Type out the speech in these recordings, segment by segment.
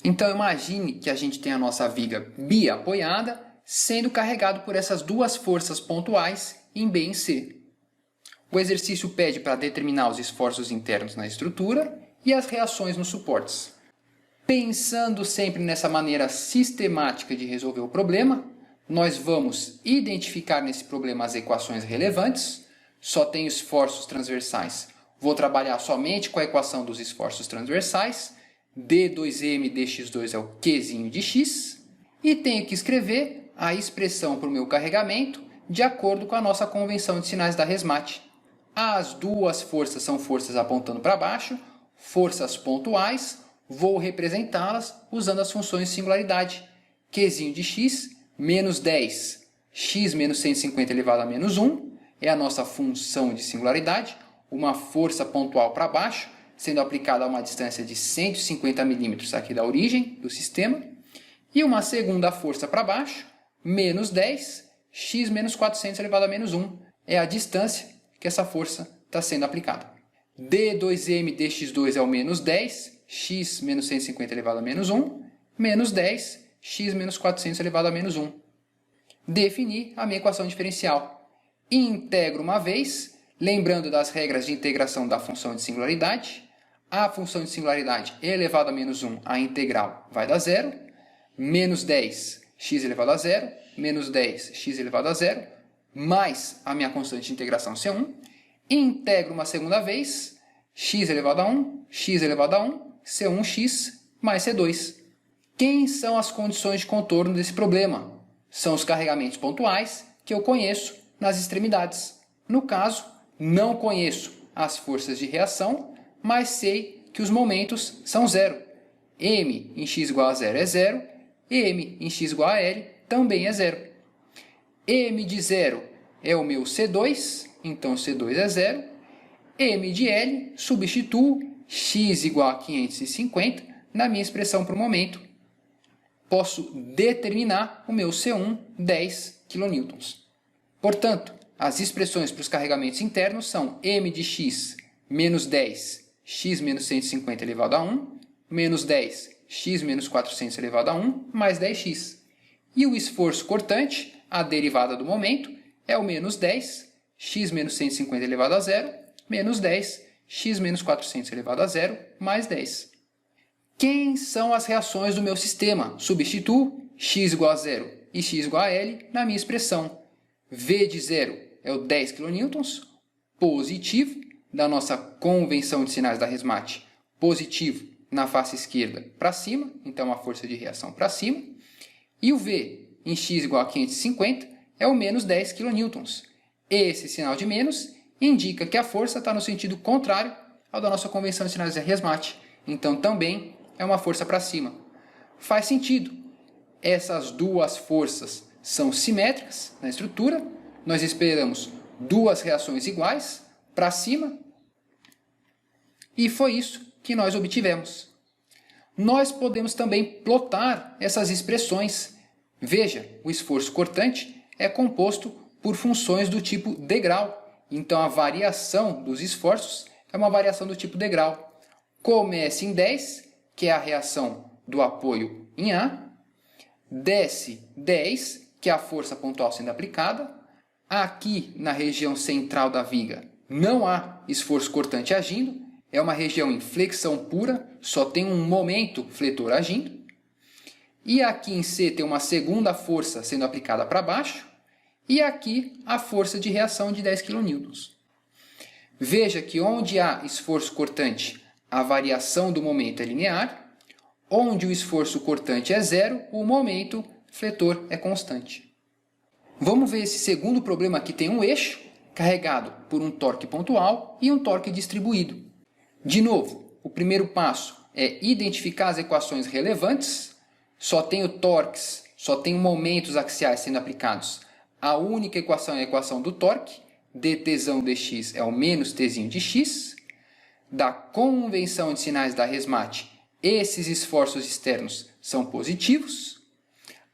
Então imagine que a gente tem a nossa viga biapoiada sendo carregado por essas duas forças pontuais em B e em C. O exercício pede para determinar os esforços internos na estrutura e as reações nos suportes. Pensando sempre nessa maneira sistemática de resolver o problema, nós vamos identificar nesse problema as equações relevantes. Só tenho esforços transversais. Vou trabalhar somente com a equação dos esforços transversais. D2m dx2 é o Qzinho de x. E tenho que escrever a expressão para o meu carregamento de acordo com a nossa convenção de sinais da Resmate. As duas forças são forças apontando para baixo, forças pontuais. Vou representá-las usando as funções de singularidade. Qzinho de x, menos 10, x menos 150 elevado a menos 1, é a nossa função de singularidade, uma força pontual para baixo, sendo aplicada a uma distância de 150 milímetros aqui da origem do sistema, e uma segunda força para baixo, menos 10, x menos 400 elevado a menos 1, é a distância que essa força está sendo aplicada. D2m dx2 é o menos 10, x menos 150 elevado a menos 1, menos 10, x menos 400 elevado a menos 1. Definir a minha equação diferencial. Integro uma vez, lembrando das regras de integração da função de singularidade. A função de singularidade elevado a menos 1, a integral vai dar zero. Menos 10, x elevado a zero, menos 10, x elevado a zero, mais a minha constante de integração C1. Integro uma segunda vez, x elevado a 1, x elevado a 1, C1x mais C2. Quem são as condições de contorno desse problema? São os carregamentos pontuais que eu conheço nas extremidades. No caso, não conheço as forças de reação, mas sei que os momentos são zero. M em x igual a zero é zero, M em x igual a L também é zero. M de zero é o meu C2, então C2 é zero. M de L, substituo x igual a 550 na minha expressão para o momento. Posso determinar o meu C1, 10 kN. Portanto, as expressões para os carregamentos internos são m de x menos 10, x menos 150 elevado a 1, menos 10, x menos 400 elevado a 1, mais 10x. E o esforço cortante, a derivada do momento, é o menos 10, x menos 150 elevado a 0, menos 10, x menos 400 elevado a 0, mais 10. Quem são as reações do meu sistema? Substituo x igual a 0 e x igual a L na minha expressão. V de 0 é o 10 kN, positivo, da nossa convenção de sinais da Resmate, positivo na face esquerda para cima, então a força de reação para cima. E o V em x igual a 550 é o menos 10 kN. Esse sinal de menos indica que a força está no sentido contrário ao da nossa convenção de sinais da Resmate. Então também é uma força para cima. Faz sentido. Essas duas forças são simétricas na estrutura. Nós esperamos duas reações iguais para cima. E foi isso que nós obtivemos. Nós podemos também plotar essas expressões. Veja, o esforço cortante é composto por funções do tipo degrau. Então a variação dos esforços é uma variação do tipo degrau. Começa em 10, que é a reação do apoio em A. Desce 10, que é a força pontual sendo aplicada. Aqui na região central da viga não há esforço cortante agindo. É uma região em flexão pura, só tem um momento fletor agindo. E aqui em C tem uma segunda força sendo aplicada para baixo. E aqui a força de reação de 10 kN. Veja que onde há esforço cortante, a variação do momento é linear. Onde o esforço cortante é zero, o momento fletor é constante. Vamos ver esse segundo problema aqui. Tem um eixo carregado por um torque pontual e um torque distribuído. De novo, o primeiro passo é identificar as equações relevantes. Só tenho torques, só tenho momentos axiais sendo aplicados. A única equação é a equação do torque. dTzão dx é o menos tzinho de x. Da convenção de sinais da Resmate, esses esforços externos são positivos.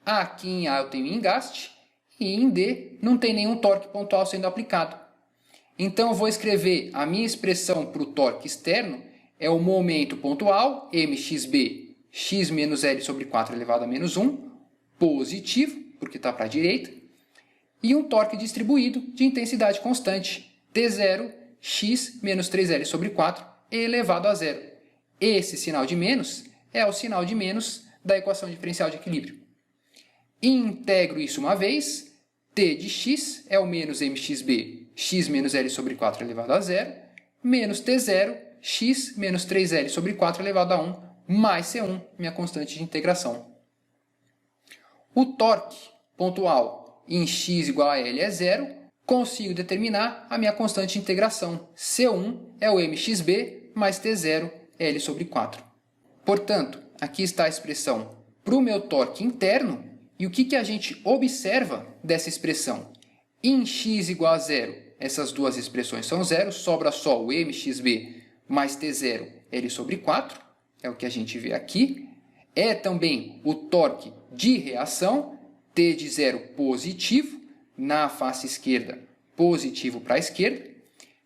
Aqui em A eu tenho engaste e em D não tem nenhum torque pontual sendo aplicado. Então eu vou escrever a minha expressão para o torque externo, é o momento pontual, mxb, x menos L sobre 4 elevado a menos 1, positivo, porque está para a direita, e um torque distribuído de intensidade constante, T0, x menos 3L sobre 4 elevado a zero. Esse sinal de menos é o sinal de menos da equação diferencial de equilíbrio. Integro isso uma vez, t de x é o menos mxb, x menos L sobre 4 elevado a zero, menos T0, x menos 3L sobre 4 elevado a 1, mais C1, minha constante de integração. O torque pontual em x igual a L é zero, consigo determinar a minha constante de integração. C1 é o mxb mais T0, L sobre 4. Portanto, aqui está a expressão para o meu torque interno. E o que a gente observa dessa expressão? Em x igual a zero, essas duas expressões são zero, sobra só o mxb mais T0, L sobre 4, é o que a gente vê aqui. É também o torque de reação, T de zero positivo, na face esquerda, positivo para a esquerda.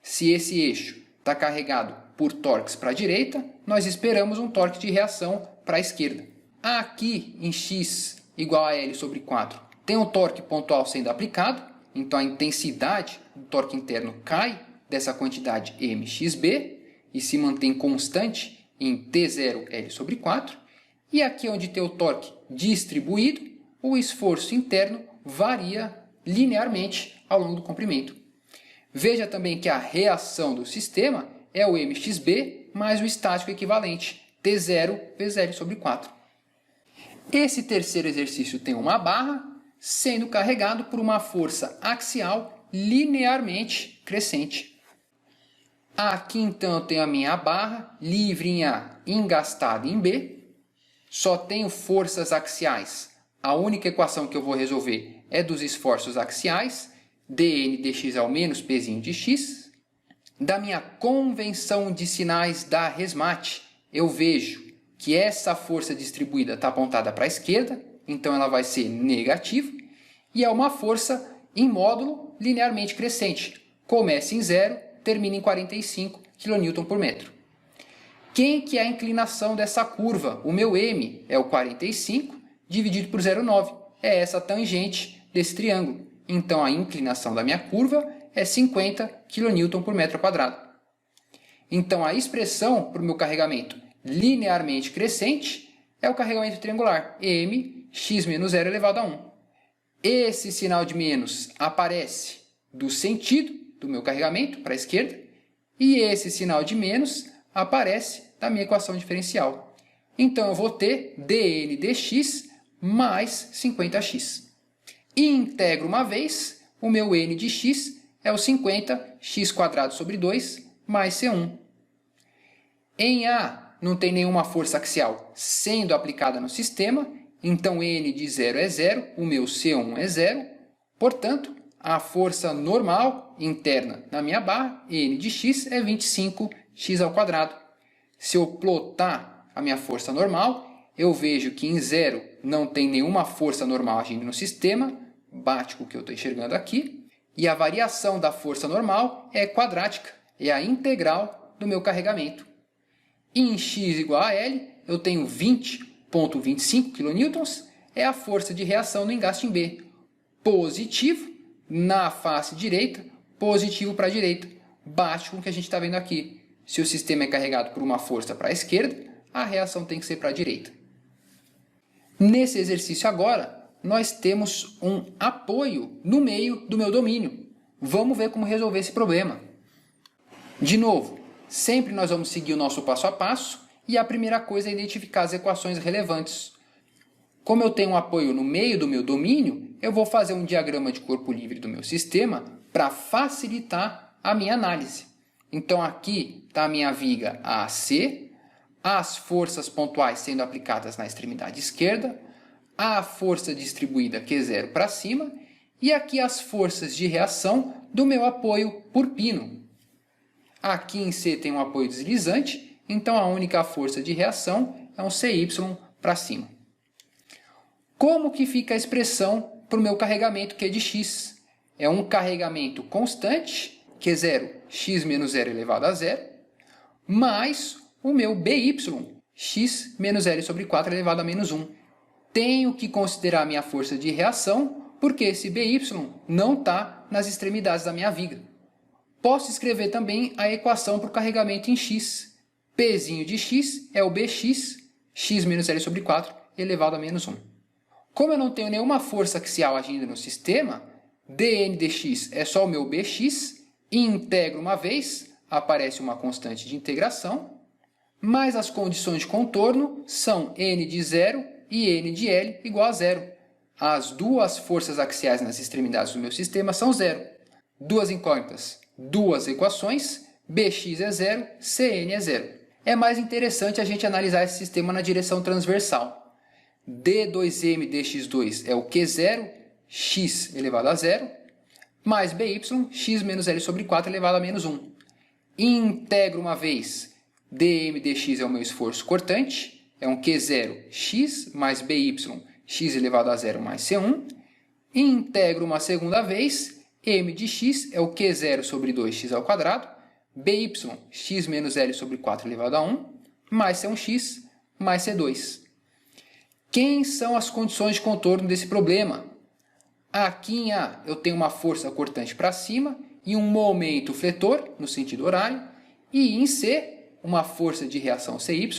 Se esse eixo está carregado por torques para a direita, nós esperamos um torque de reação para a esquerda. Aqui em x igual a L sobre 4, tem um torque pontual sendo aplicado, então a intensidade do torque interno cai dessa quantidade mxb e se mantém constante em T0 L sobre 4. E aqui onde tem o torque distribuído, o esforço interno varia linearmente ao longo do comprimento. Veja também que a reação do sistema é o mxb mais o estático equivalente, T0 vezes L sobre 4. Esse terceiro exercício tem uma barra sendo carregado por uma força axial linearmente crescente. Aqui então eu tenho a minha barra livre em A, engastada em B. Só tenho forças axiais. A única equação que eu vou resolver é dos esforços axiais. dN dx ao menos Pzinho de x. Da minha convenção de sinais da Resmate, eu vejo que essa força distribuída está apontada para a esquerda, então ela vai ser negativa, e é uma força em módulo linearmente crescente. Começa em 0, termina em 45 kN por metro. Quem que é a inclinação dessa curva? O meu m é o 45 dividido por 0,9. É essa tangente desse triângulo. Então a inclinação da minha curva é 50 kN por metro quadrado. Então a expressão para o meu carregamento linearmente crescente é o carregamento triangular, m x menos 0 elevado a 1. Esse sinal de menos aparece do sentido do meu carregamento para a esquerda e esse sinal de menos aparece da minha equação diferencial. Então eu vou ter dN dx mais 50x. Integro uma vez, o meu n de x é o 50x² sobre 2 mais C1. Em A não tem nenhuma força axial sendo aplicada no sistema, então n de 0 é 0, o meu C1 é 0. Portanto, a força normal interna na minha barra, n de x, é 25x². Se eu plotar a minha força normal, eu vejo que em 0 não tem nenhuma força normal agindo no sistema, bate com o que eu estou enxergando aqui, e a variação da força normal é quadrática, é a integral do meu carregamento. Em x igual a L, eu tenho 20,25 kN, é a força de reação no engaste em B. Positivo na face direita, positivo para a direita. Bate com o que a gente está vendo aqui. Se o sistema é carregado por uma força para a esquerda, a reação tem que ser para a direita. Nesse exercício agora, nós temos um apoio no meio do meu domínio. Vamos ver como resolver esse problema. De novo, sempre nós vamos seguir o nosso passo a passo e a primeira coisa é identificar as equações relevantes. Como eu tenho um apoio no meio do meu domínio, eu vou fazer um diagrama de corpo livre do meu sistema para facilitar a minha análise. Então aqui está a minha viga AC, as forças pontuais sendo aplicadas na extremidade esquerda, a força distribuída Q0 para cima e aqui as forças de reação do meu apoio por pino. Aqui em C tem um apoio deslizante, então a única força de reação é um CY para cima. Como que fica a expressão para o meu carregamento Q de x? É um carregamento constante, Q0, x menos 0 elevado a 0, mais o meu BY, x menos L sobre 4 elevado a menos 1. Tenho que considerar a minha força de reação, porque esse BY não está nas extremidades da minha viga. Posso escrever também a equação para o carregamento em x. Pzinho de x é o bx, x menos L sobre 4 elevado a menos 1. Como eu não tenho nenhuma força axial agindo no sistema, dn dx é só o meu bx, e integro uma vez, aparece uma constante de integração, mas as condições de contorno são n de 0 e n de L igual a 0. As duas forças axiais nas extremidades do meu sistema são 0. Duas incógnitas, duas equações, bx é 0, cn é 0. É mais interessante a gente analisar esse sistema na direção transversal. d2m dx2 é o q0, x elevado a 0, mais by, x menos L sobre 4 elevado a menos 1. Integro uma vez, dm dx é o meu esforço cortante, é um q0, x, mais by, x elevado a 0 mais c1. Integro uma segunda vez, m de x é o q0 sobre 2x ao quadrado, by, x menos L sobre 4 elevado a 1, mais c1x, mais c2. Quem são as condições de contorno desse problema? Aqui em A eu tenho uma força cortante para cima e um momento fletor, no sentido horário. E em C, uma força de reação CY.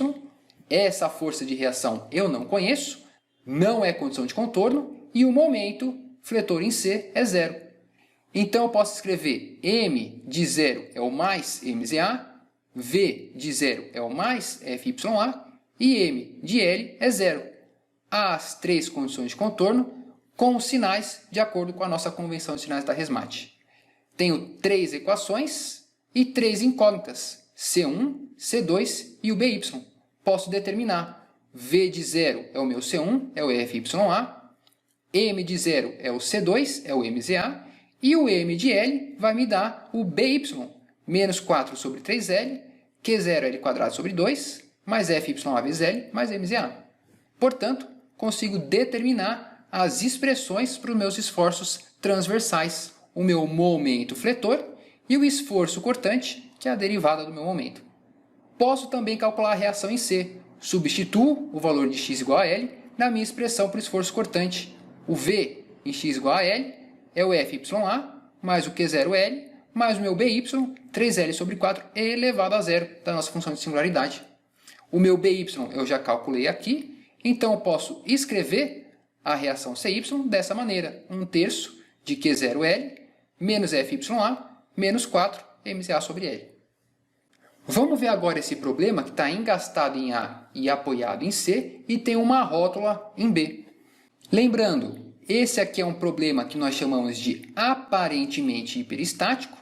Essa força de reação eu não conheço, não é condição de contorno. E o momento fletor em C é 0. Então eu posso escrever M de 0 é o mais MZA, V de 0 é o mais FYA e M de L é 0. As três condições de contorno com os sinais de acordo com a nossa convenção de sinais da Resmate. Tenho três equações e três incógnitas, C1, C2 e o BY. Posso determinar V de 0 é o meu C1, é o FYA, M de 0 é o C2, é o MZA, e o M de L vai me dar o BY, menos 4 sobre 3L, Q0L² sobre 2, mais FYA vezes L, mais MZA. Portanto, consigo determinar as expressões para os meus esforços transversais, o meu momento fletor e o esforço cortante, que é a derivada do meu momento. Posso também calcular a reação em C. Substituo o valor de x igual a L na minha expressão para o esforço cortante. O V em x igual a L é o FYA mais o Q0L mais o meu BY, 3L sobre 4 elevado a 0 da nossa função de singularidade. O meu BY eu já calculei aqui, então eu posso escrever a reação CY dessa maneira, 1/3 de Q0L menos FYA menos 4 MZA sobre L. Vamos ver agora esse problema que está engastado em A e apoiado em C e tem uma rótula em B. Lembrando, esse aqui é um problema que nós chamamos de aparentemente hiperestático,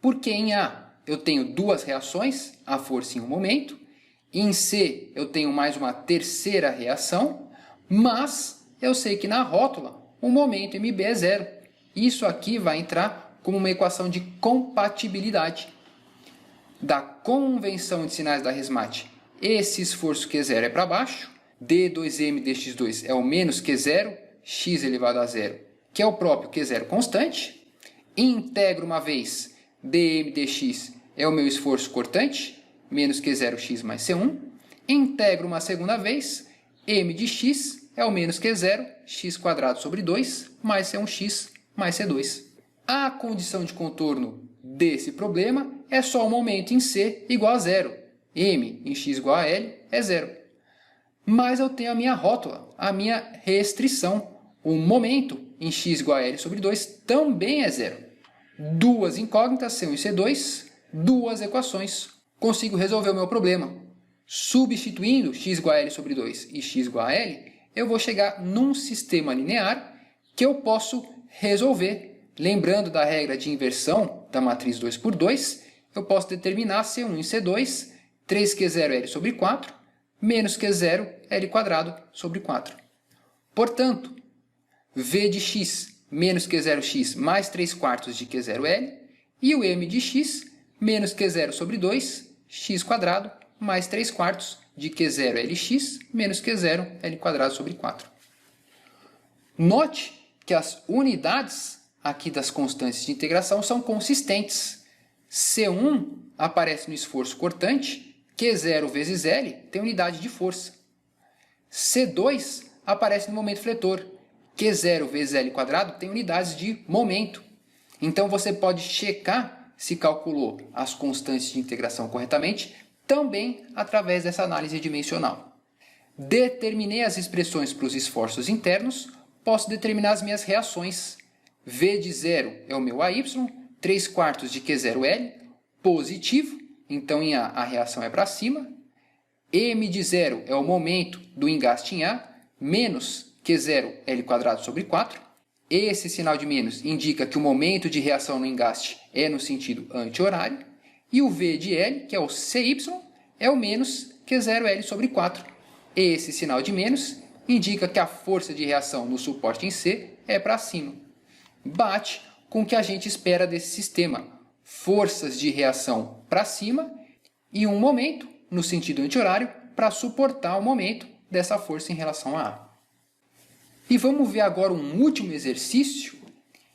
porque em A eu tenho duas reações, a força e o momento, em C eu tenho mais uma terceira reação, mas eu sei que na rótula o momento MB é 0. Isso aqui vai entrar como uma equação de compatibilidade. Da convenção de sinais da Resmate, esse esforço Q0 é para baixo, d2m dx2 é o menos Q0, x elevado a 0, que é o próprio Q0 constante. Integro uma vez, dm dx é o meu esforço cortante, menos Q0x mais C1. Integro uma segunda vez, m de x é o menos Q0, x² sobre 2, mais C1x mais C2. A condição de contorno desse problema é só o momento em C igual a 0. M em x igual a L é 0. Mas eu tenho a minha rótula, a minha restrição. O momento em x igual a L sobre 2 também é 0. Duas incógnitas, C1 e C2, duas equações. Consigo resolver o meu problema. Substituindo x igual a L sobre 2 e x igual a L, eu vou chegar num sistema linear que eu posso resolver. Lembrando da regra de inversão da matriz 2 por 2, eu posso determinar C1 e C2, 3Q0L sobre 4, menos Q0L² sobre 4. Portanto, V de x menos Q0x mais 3/4 de Q0L e o M de x menos Q0 sobre 2, x² mais 3/4 de Q0Lx menos Q0L² sobre 4. Note que as unidades aqui das constantes de integração são consistentes. C1 aparece no esforço cortante, Q0 vezes L tem unidade de força. C2 aparece no momento fletor. Q0 vezes L quadrado tem unidades de momento. Então você pode checar se calculou as constantes de integração corretamente, também através dessa análise dimensional. Determinei as expressões para os esforços internos, posso determinar as minhas reações. V de 0 é o meu AY, 3/4 de Q0L, positivo, então em A a reação é para cima. M de 0 é o momento do engaste em A, menos Q0L² sobre 4. Esse sinal de menos indica que o momento de reação no engaste é no sentido anti-horário. E o V de L, que é o CY, é o menos Q0L sobre 4. Esse sinal de menos indica que a força de reação no suporte em C é para cima. Bate com o que a gente espera desse sistema. Forças de reação para cima e um momento, no sentido anti-horário, para suportar o momento dessa força em relação a A. E vamos ver agora um último exercício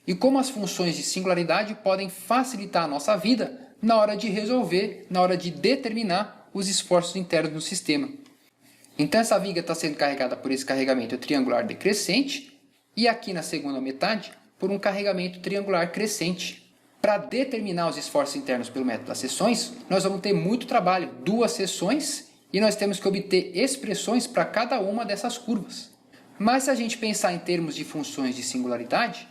e como as funções de singularidade podem facilitar a nossa vida na hora de resolver, na hora de determinar os esforços internos no sistema. Então essa viga está sendo carregada por esse carregamento triangular decrescente e aqui na segunda metade por um carregamento triangular crescente. Para determinar os esforços internos pelo método das seções, nós vamos ter muito trabalho, 2 seções, e nós temos que obter expressões para cada uma dessas curvas. Mas se a gente pensar em termos de funções de singularidade,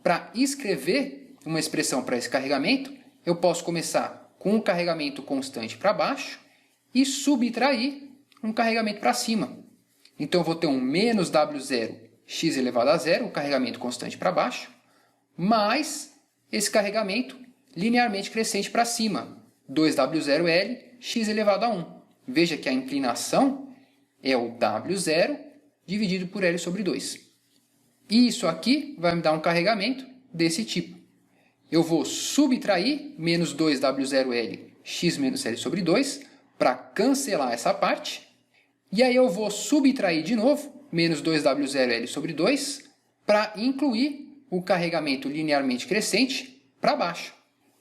para escrever uma expressão para esse carregamento, eu posso começar com um carregamento constante para baixo e subtrair um carregamento para cima. Então eu vou ter um menos W0 x elevado a 0, o carregamento constante para baixo, mais esse carregamento linearmente crescente para cima, 2W0L x elevado a 1. Veja que a inclinação é o W0 dividido por L sobre 2. E isso aqui vai me dar um carregamento desse tipo. Eu vou subtrair menos 2W0L x menos L sobre 2 para cancelar essa parte. E aí eu vou subtrair de novo menos 2W0L sobre 2 para incluir o carregamento linearmente crescente para baixo.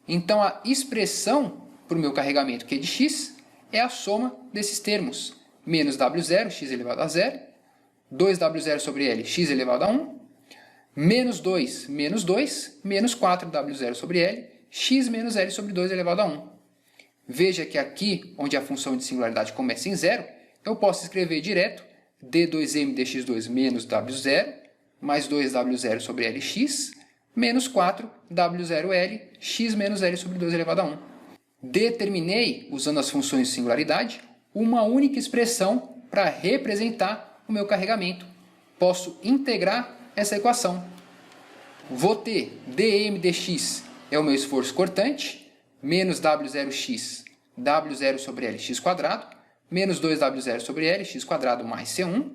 Então a expressão para o meu carregamento Q de x é a soma desses termos. Menos W0 x elevado a 0, 2W0 sobre L x elevado a 1, menos 2, menos 2, menos 4W0 sobre L, x menos L sobre 2 elevado a 1. Veja que aqui, onde a função de singularidade começa em 0, eu posso escrever direto d2m dx2 menos w0, mais 2w0 sobre lx, menos 4w0l, x menos l sobre 2 elevado a 1. Determinei, usando as funções de singularidade, uma única expressão para representar o meu carregamento. Posso integrar essa equação. Vou ter dm dx é o meu esforço cortante, menos w0x, w0 sobre lx², menos 2w0 sobre lx² mais c1.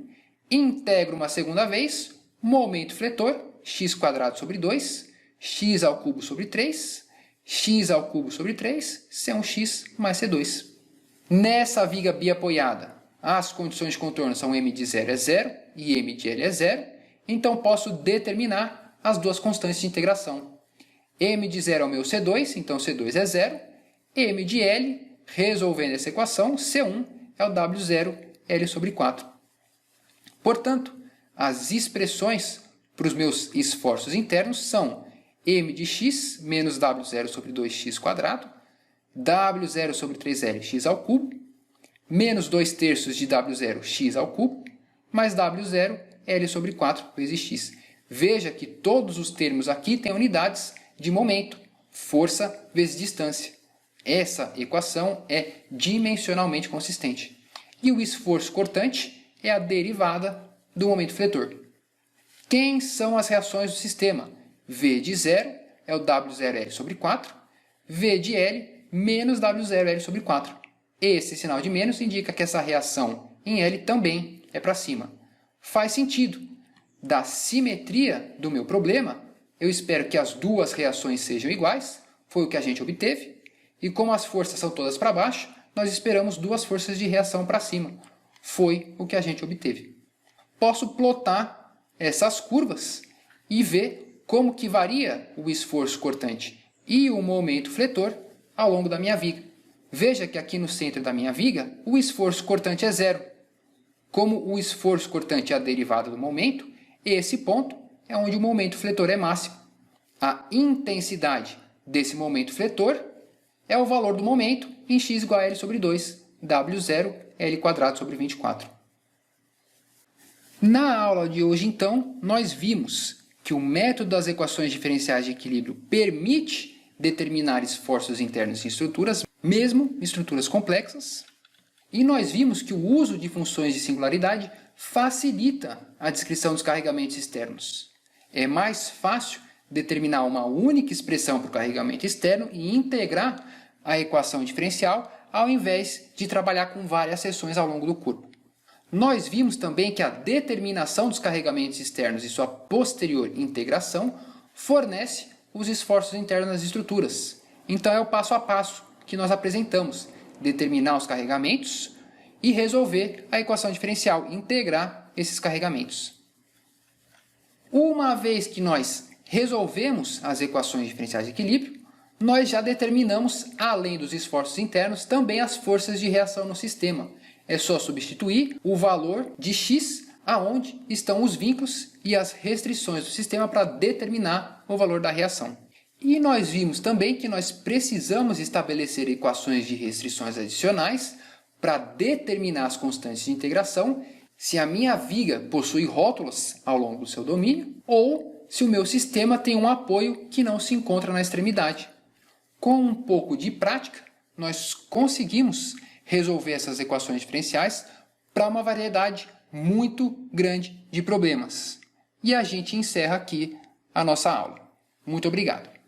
Integro uma segunda vez, momento fletor, x² sobre 2, x ao cubo sobre 3, x ao cubo sobre 3, c1x mais c2. Nessa viga biapoiada, as condições de contorno são m de 0 é 0 e m de l é 0, então posso determinar as duas constantes de integração. M de 0 é o meu C2, então C2 é 0. M de L, resolvendo essa equação, C1 é o W0 L sobre 4. Portanto, as expressões para os meus esforços internos são M de x menos W0 sobre 2x², W0 sobre 3L x ao cubo, menos 2/3 de W0 x ao cubo, mais W0 L sobre 4 vezes x. Veja que todos os termos aqui têm unidades de momento, força vezes distância. Essa equação é dimensionalmente consistente. E o esforço cortante é a derivada do momento fletor. Quem são as reações do sistema? V de 0 é o W0L sobre 4, V de L menos W0L sobre 4. Esse sinal de menos indica que essa reação em L também é para cima. Faz sentido. Da simetria do meu problema, eu espero que as duas reações sejam iguais, foi o que a gente obteve, e como as forças são todas para baixo, nós esperamos duas forças de reação para cima, foi o que a gente obteve. Posso plotar essas curvas e ver como que varia o esforço cortante e o momento fletor ao longo da minha viga. Veja que aqui no centro da minha viga, o esforço cortante é zero. Como o esforço cortante é a derivada do momento, esse ponto é onde o momento fletor é máximo. A intensidade desse momento fletor é o valor do momento em x igual a L sobre 2, W0, L² sobre 24. Na aula de hoje, então, nós vimos que o método das equações diferenciais de equilíbrio permite determinar esforços internos em estruturas, mesmo estruturas complexas. E nós vimos que o uso de funções de singularidade facilita a descrição dos carregamentos externos. É mais fácil determinar uma única expressão para o carregamento externo e integrar a equação diferencial ao invés de trabalhar com várias seções ao longo do corpo. Nós vimos também que a determinação dos carregamentos externos e sua posterior integração fornece os esforços internos das estruturas. Então é o passo a passo que nós apresentamos: determinar os carregamentos e resolver a equação diferencial, integrar esses carregamentos. Uma vez que nós resolvemos as equações diferenciais de equilíbrio, nós já determinamos, além dos esforços internos, também as forças de reação no sistema. É só substituir o valor de x aonde estão os vínculos e as restrições do sistema para determinar o valor da reação. E nós vimos também que nós precisamos estabelecer equações de restrições adicionais para determinar as constantes de integração se a minha viga possui rótulas ao longo do seu domínio ou se o meu sistema tem um apoio que não se encontra na extremidade. Com um pouco de prática, nós conseguimos resolver essas equações diferenciais para uma variedade muito grande de problemas. E a gente encerra aqui a nossa aula. Muito obrigado.